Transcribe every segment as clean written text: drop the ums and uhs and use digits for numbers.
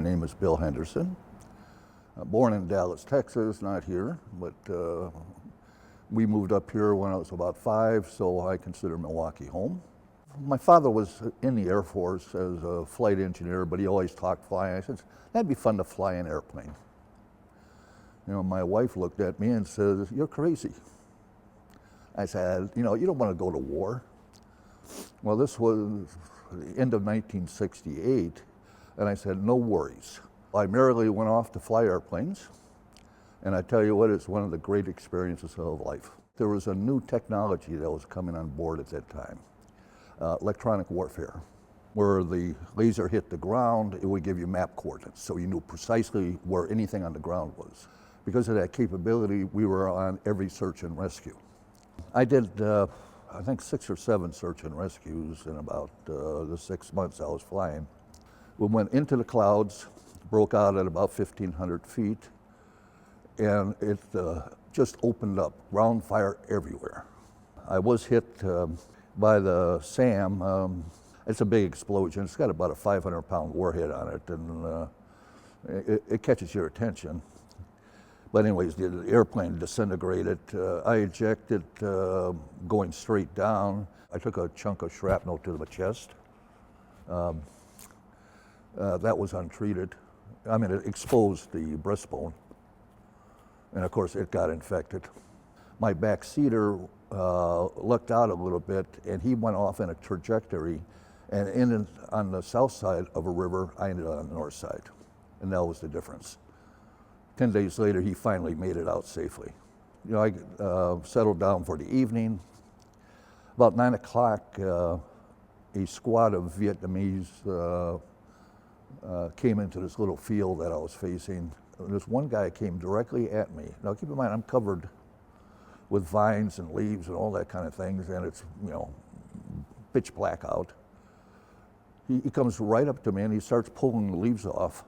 My name is Bill Henderson. Born in Dallas, Texas, not here, but we moved up here when I was about 5, so I consider Milwaukee home. My father was in the Air Force as a flight engineer, but he always talked flying. I said, that'd be fun to fly an airplane. You know, my wife looked at me and said, you're crazy. I said, you know, you don't want to go to war. Well, this was the end of 1968, and I said, no worries. I merrily went off to fly airplanes, and I tell you what, it's one of the great experiences of life. There was a new technology that was coming on board at that time, electronic warfare, where the laser hit the ground, it would give you map coordinates, so you knew precisely where anything on the ground was. Because of that capability, we were on every search and rescue. I did, I think 6 or 7 search and rescues in about the 6 months I was flying. We went into the clouds, broke out at about 1,500 feet, and it just opened up, ground fire everywhere. I was hit by the SAM. It's a big explosion. It's got about a 500-pound warhead on it, and it catches your attention. But anyways, the airplane disintegrated. I ejected going straight down. I took a chunk of shrapnel to the chest. That was untreated. I mean, it exposed the breastbone. And of course, it got infected. My back seater lucked out a little bit, and he went off in a trajectory. And ended on the south side of a river, I ended on the north side. And that was the difference. 10 days later, he finally made it out safely. You know, I settled down for the evening. About 9 o'clock, a squad of Vietnamese came into this little field that I was facing. This one guy came directly at me. Now keep in mind, I'm covered with vines and leaves and all that kind of things, and it's, you know, pitch black out. He comes right up to me and he starts pulling the leaves off.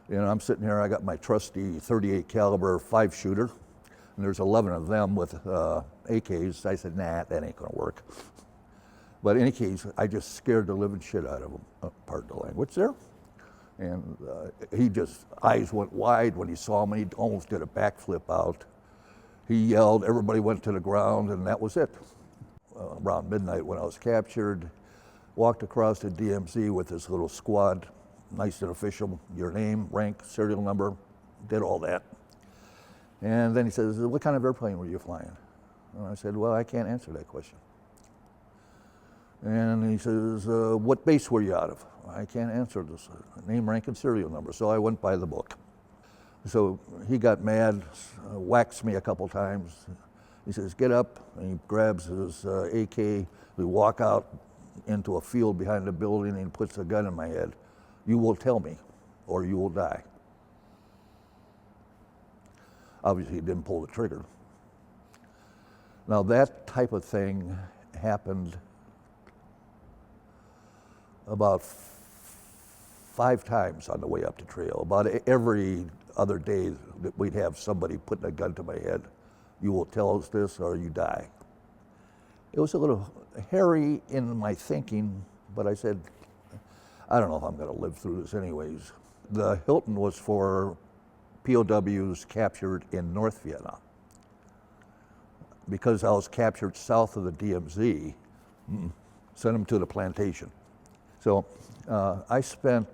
You know, I'm sitting here, I got my trusty 38 caliber 5-shooter, and there's 11 of them with AKs. I said, nah, that ain't gonna work. But in any case, I just scared the living shit out of him, pardon the language there. And he just, eyes went wide when he saw me. He almost did a backflip out. He yelled, everybody went to the ground, and that was it. Around midnight when I was captured, walked across the DMZ with this little squad, nice and official, your name, rank, serial number, did all that. And then he says, what kind of airplane were you flying? And I said, well, I can't answer that question. And he says, what base were you out of? I can't answer this, name, rank, and serial number. So I went by the book. So he got mad, whacked me a couple times. He says, get up, and he grabs his AK. We walk out into a field behind the building, and he puts a gun in my head. You will tell me, or you will die. Obviously, he didn't pull the trigger. Now, that type of thing happened about 5 times on the way up the trail. About every other day that we'd have somebody putting a gun to my head. You will tell us this, or you die. It was a little hairy in my thinking, but I said, I don't know if I'm going to live through this anyways. The Hilton was for POWs captured in North Vietnam. Because I was captured south of the DMZ, sent them to the plantation. So I spent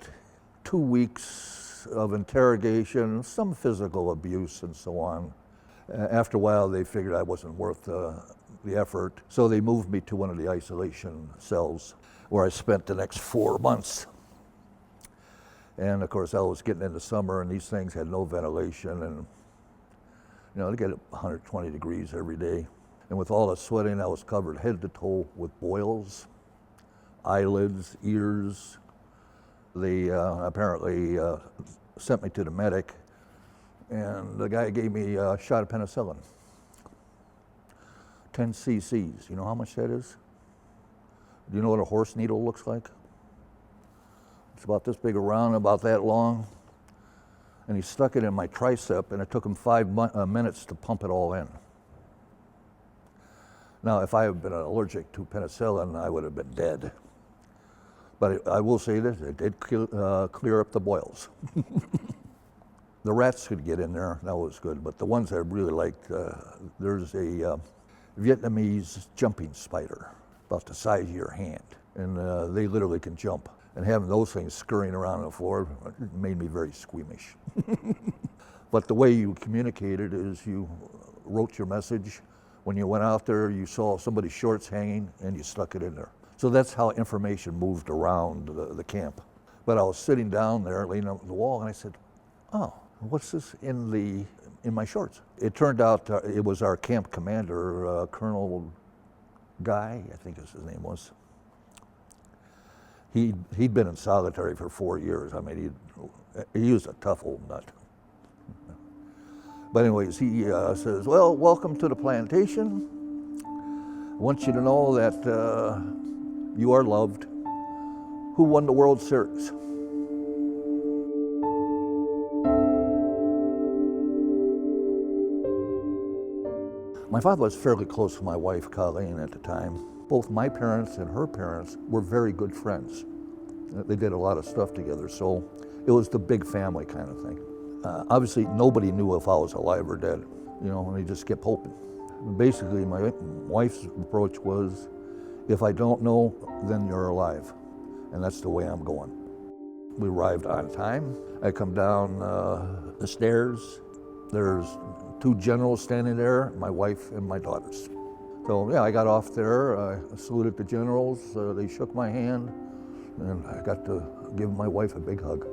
2 weeks of interrogation, some physical abuse and so on. After a while, they figured I wasn't worth the effort, so they moved me to one of the isolation cells, where I spent the next 4 months. And of course, I was getting into summer, and these things had no ventilation, and you know, they get 120 degrees every day. And with all the sweating, I was covered head to toe with boils, eyelids, ears. They apparently sent me to the medic, and the guy gave me a shot of penicillin. 10 cc's, you know how much that is? Do you know what a horse needle looks like? It's about this big around, about that long. And he stuck it in my tricep, and it took him 5 minutes to pump it all in. Now, if I had been allergic to penicillin, I would have been dead. But I will say this, it did clear up the boils. The rats could get in there, that was good, but the ones I really liked, there's a Vietnamese jumping spider, about the size of your hand, and they literally can jump. And having those things scurrying around on the floor made me very squeamish. But the way you communicated is you wrote your message. When you went out there, you saw somebody's shorts hanging and you stuck it in there. So that's how information moved around the camp. But I was sitting down there, leaning on the wall, and I said, oh, what's this in my shorts? It turned out it was our camp commander, Colonel Guy, I think his name was. He'd been in solitary for 4 years. I mean, he was a tough old nut. But anyways, he says, well, welcome to the plantation. I want you to know that you are loved. Who won the World Series? My father was fairly close to my wife, Colleen, at the time. Both my parents and her parents were very good friends. They did a lot of stuff together, so it was the big family kind of thing. Obviously, nobody knew if I was alive or dead, and they just kept hoping. Basically, my wife's approach was, if I don't know, then you're alive. And that's the way I'm going. We arrived on time. I come down the stairs. There's 2 generals standing there, my wife and my daughters. So yeah, I got off there, I saluted the generals, they shook my hand, and I got to give my wife a big hug.